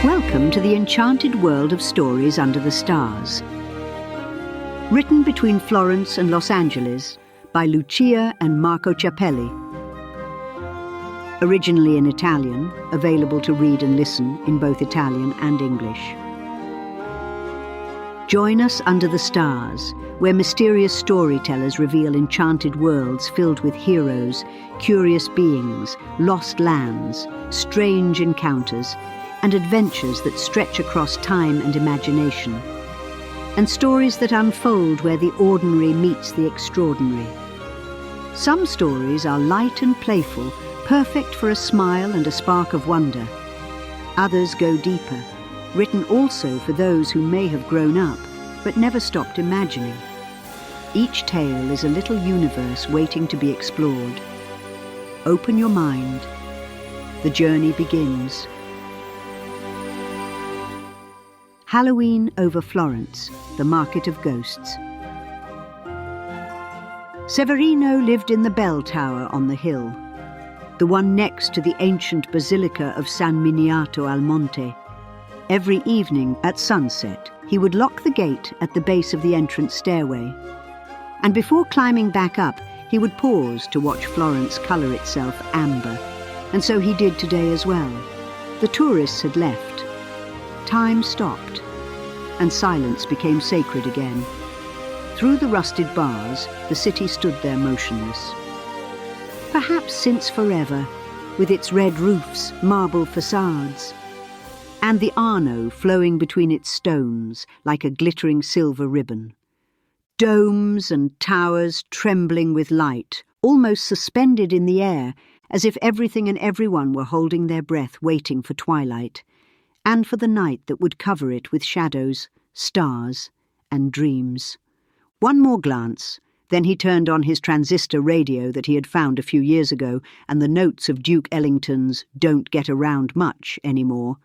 Welcome to the enchanted world of stories under the stars. Written between Florence and Los Angeles by Lucia and Marco Ciappelli. Originally in Italian, available to read and listen in both Italian and English. Join us under the stars, where mysterious storytellers reveal enchanted worlds filled with heroes, curious beings, lost lands, strange encounters, and adventures that stretch across time and imagination, and stories that unfold where the ordinary meets the extraordinary. Some stories are light and playful, perfect for a smile and a spark of wonder. Others go deeper, written also for those who may have grown up, but never stopped imagining. Each tale is a little universe waiting to be explored. Open your mind. The journey begins. Halloween over Florence, the market of ghosts. Severino lived in the bell tower on the hill, the one next to the ancient Basilica of San Miniato al Monte. Every evening at sunset, he would lock the gate at the base of the entrance stairway, and before climbing back up, he would pause to watch Florence colour itself amber, and so he did today as well. The tourists had left. Time stopped, and silence became sacred again. Through the rusted bars, the city stood there motionless. Perhaps since forever, with its red roofs, marble facades, and the Arno flowing between its stones like a glittering silver ribbon. Domes and towers trembling with light, almost suspended in the air, as if everything and everyone were holding their breath waiting for twilight, and for the night that would cover it with shadows, stars, and dreams. One more glance, then he turned on his transistor radio that he had found a few years ago, and the notes of Duke Ellington's "Don't Get Around Much Anymore"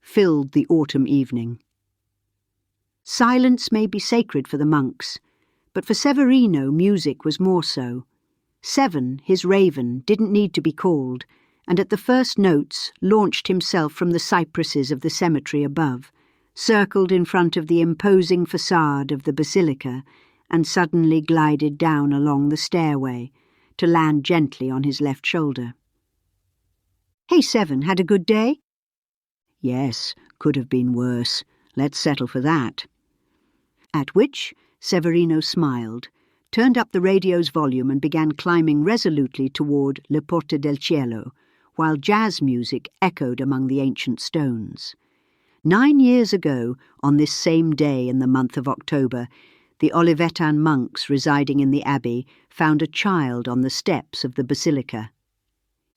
filled the autumn evening. Silence may be sacred for the monks, but for Severino music was more so. Seven, his raven, didn't need to be called, and at the first notes launched himself from the cypresses of the cemetery above, circled in front of the imposing facade of the Basilica, and suddenly glided down along the stairway, to land gently on his left shoulder. "Hey, Seven, had a good day?" "Yes, could have been worse. Let's settle for that." At which Severino smiled, turned up the radio's volume and began climbing resolutely toward Le Porte del Cielo, while jazz music echoed among the ancient stones. 9 years ago, on this same day in the month of October, the Olivetan monks residing in the abbey found a child on the steps of the basilica.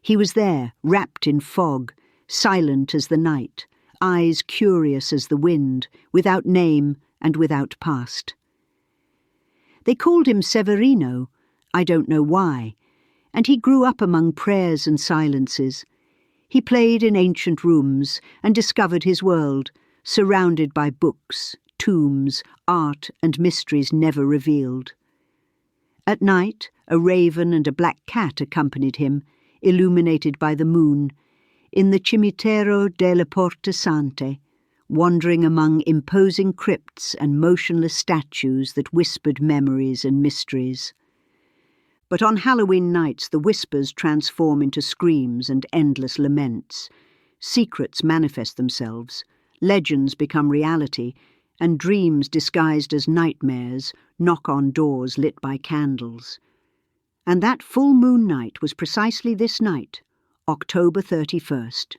He was there, wrapped in fog, silent as the night, eyes curious as the wind, without name and without past. They called him Severino, I don't know why, and he grew up among prayers and silences. He played in ancient rooms and discovered his world, surrounded by books, tombs, art and mysteries never revealed. At night, a raven and a black cat accompanied him, illuminated by the moon, in the Cimitero delle Porte Sante, wandering among imposing crypts and motionless statues that whispered memories and mysteries. But on Halloween nights the whispers transform into screams and endless laments. Secrets manifest themselves, legends become reality, and dreams disguised as nightmares knock on doors lit by candles. And that full moon night was precisely this night, October 31st.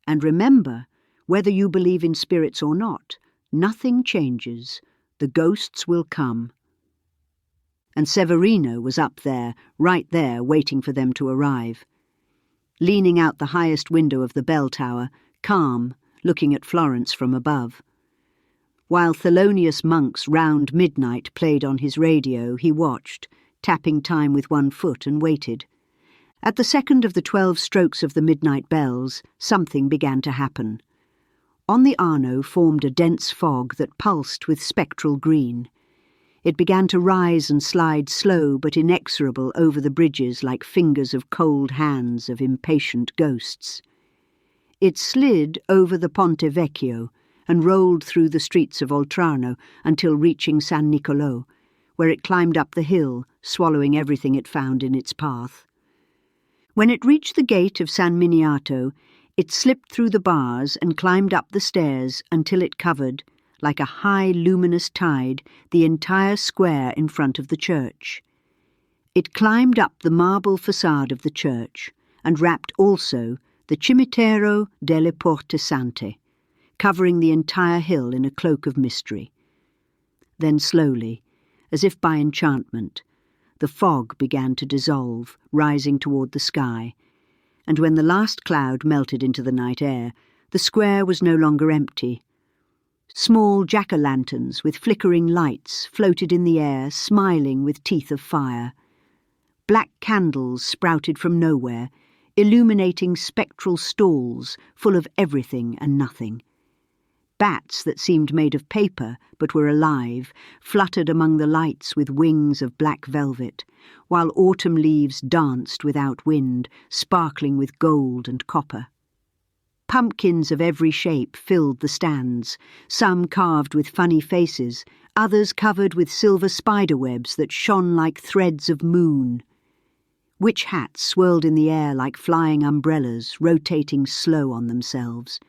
And remember, whether you believe in spirits or not, nothing changes. The ghosts will come. And Severino was up there, right there, waiting for them to arrive. Leaning out the highest window of the bell tower, calm, looking at Florence from above. While Thelonious Monk's Round Midnight played on his radio, he watched, tapping time with one foot, and waited. At the second of the 12 strokes of the midnight bells, something began to happen. On the Arno formed a dense fog that pulsed with spectral green. It began to rise and slide slow but inexorable over the bridges like fingers of cold hands of impatient ghosts. It slid over the Ponte Vecchio and rolled through the streets of Oltrarno until reaching San Niccolò, where it climbed up the hill, swallowing everything it found in its path. When it reached the gate of San Miniato, it slipped through the bars and climbed up the stairs until it covered, like a high luminous tide, the entire square in front of the church. It climbed up the marble facade of the church and wrapped also the Cimitero delle Porte Sante, covering the entire hill in a cloak of mystery. Then slowly, as if by enchantment, the fog began to dissolve, rising toward the sky, and when the last cloud melted into the night air, the square was no longer empty. Small jack-o'-lanterns with flickering lights floated in the air, smiling with teeth of fire. Black candles sprouted from nowhere, illuminating spectral stalls full of everything and nothing. Bats that seemed made of paper but were alive fluttered among the lights with wings of black velvet, while autumn leaves danced without wind, sparkling with gold and copper. Pumpkins of every shape filled the stands, some carved with funny faces, others covered with silver spiderwebs that shone like threads of moon. Witch hats swirled in the air like flying umbrellas, rotating slow on themselves.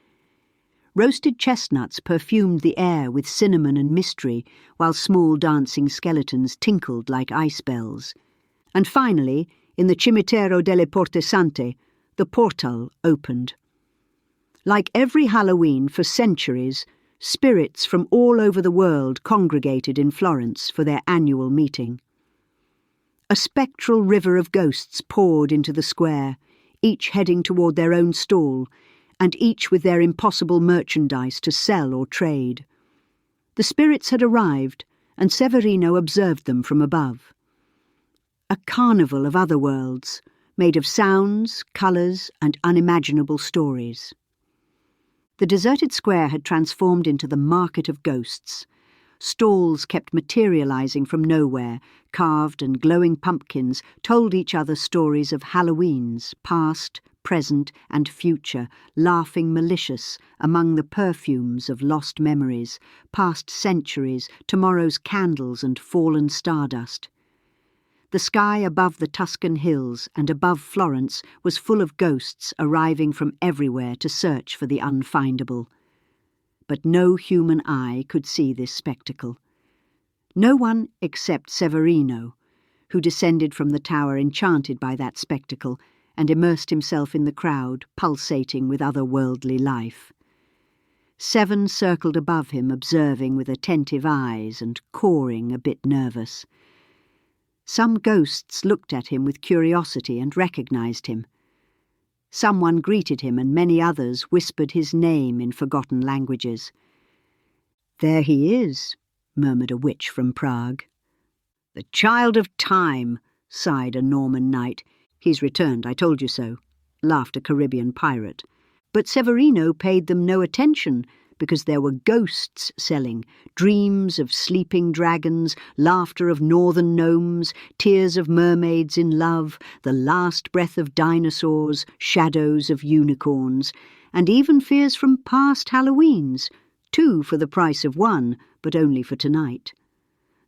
Roasted chestnuts perfumed the air with cinnamon and mystery, while small dancing skeletons tinkled like ice bells. And finally, in the Cimitero delle Porte Sante, the portal opened. Like every Halloween for centuries, spirits from all over the world congregated in Florence for their annual meeting. A spectral river of ghosts poured into the square, each heading toward their own stall, and each with their impossible merchandise to sell or trade. The spirits had arrived, and Severino observed them from above. A carnival of other worlds, made of sounds, colours, and unimaginable stories. The deserted square had transformed into the market of ghosts. Stalls kept materialising from nowhere, carved and glowing pumpkins told each other stories of Halloweens, past, present and future, laughing malicious among the perfumes of lost memories, past centuries, tomorrow's candles and fallen stardust. The sky above the Tuscan hills and above Florence was full of ghosts arriving from everywhere to search for the unfindable. But no human eye could see this spectacle. No one except Severino, who descended from the tower enchanted by that spectacle and immersed himself in the crowd, pulsating with otherworldly life. 7 circled above him, observing with attentive eyes and cawing a bit nervous. Some ghosts looked at him with curiosity and recognised him. Someone greeted him, and many others whispered his name in forgotten languages. "There he is," murmured a witch from Prague. "The child of time," sighed a Norman knight. "He's returned, I told you so," laughed a Caribbean pirate. But Severino paid them no attention, because there were ghosts selling, dreams of sleeping dragons, laughter of northern gnomes, tears of mermaids in love, the last breath of dinosaurs, shadows of unicorns, and even fears from past Halloweens, 2 for the price of 1, but only for tonight.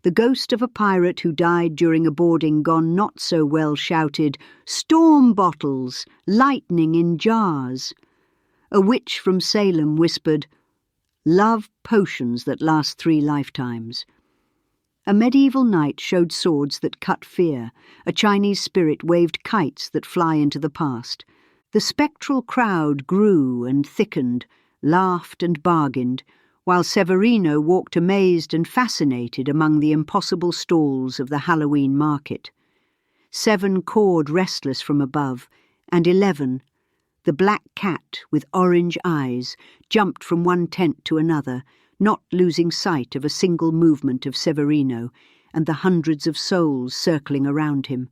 The ghost of a pirate who died during a boarding gone not so well shouted, "Storm bottles, lightning in jars." A witch from Salem whispered, "Love potions that last 3 lifetimes." A medieval knight showed swords that cut fear. A Chinese spirit waved kites that fly into the past. The spectral crowd grew and thickened, laughed and bargained, while Severino walked amazed and fascinated among the impossible stalls of the Halloween market. 7 cawed restless from above, and 11, the black cat with orange eyes, jumped from one tent to another, not losing sight of a single movement of Severino and the hundreds of souls circling around him.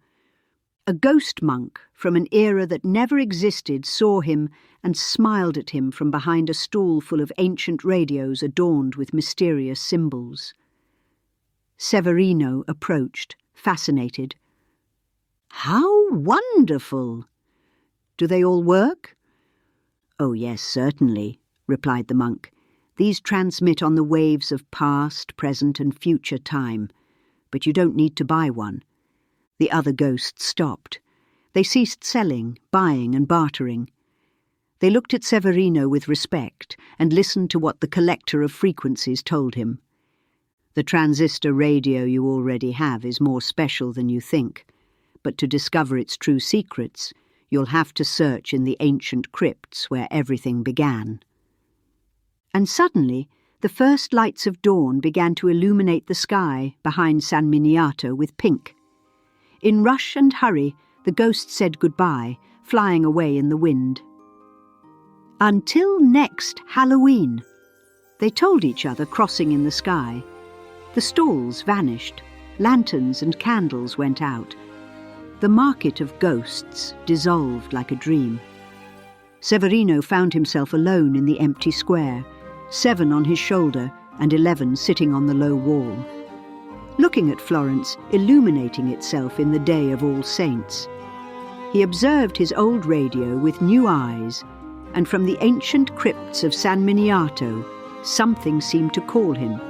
A ghost monk from an era that never existed saw him and smiled at him from behind a stall full of ancient radios adorned with mysterious symbols. Severino approached, fascinated. "How wonderful! Do they all work?" "Oh yes, certainly," replied the monk. "These transmit on the waves of past, present and future time, but you don't need to buy one." The other ghosts stopped. They ceased selling, buying and bartering. They looked at Severino with respect and listened to what the collector of frequencies told him. "The transistor radio you already have is more special than you think, but to discover its true secrets, you'll have to search in the ancient crypts where everything began." And suddenly, the first lights of dawn began to illuminate the sky behind San Miniato with pink. In rush and hurry, the ghosts said goodbye, flying away in the wind. "Until next Halloween," they told each other, crossing in the sky. The stalls vanished, lanterns and candles went out. The market of ghosts dissolved like a dream. Severino found himself alone in the empty square, 7 on his shoulder and 11 sitting on the low wall. Looking at Florence, illuminating itself in the day of All Saints. He observed his old radio with new eyes, and from the ancient crypts of San Miniato, something seemed to call him.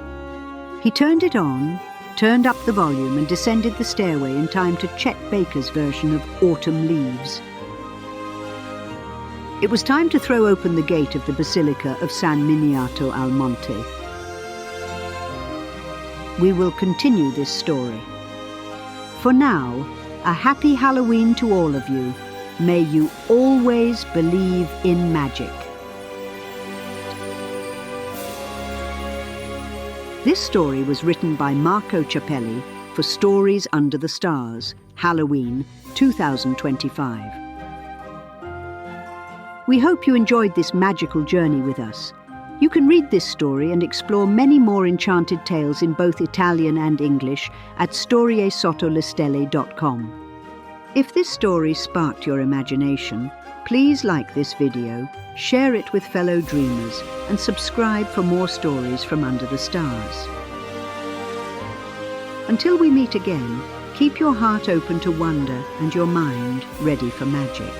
He turned it on, turned up the volume and descended the stairway in time to Chet Baker's version of Autumn Leaves. It was time to throw open the gate of the Basilica of San Miniato al Monte. We will continue this story. For now, a happy Halloween to all of you. May you always believe in magic. This story was written by Marco Ciappelli for Stories Under the Stars, Halloween 2025. We hope you enjoyed this magical journey with us. You can read this story and explore many more enchanted tales in both Italian and English at storiesotolestelle.com. If this story sparked your imagination, please like this video, share it with fellow dreamers, and subscribe for more stories from under the stars. Until we meet again, keep your heart open to wonder and your mind ready for magic.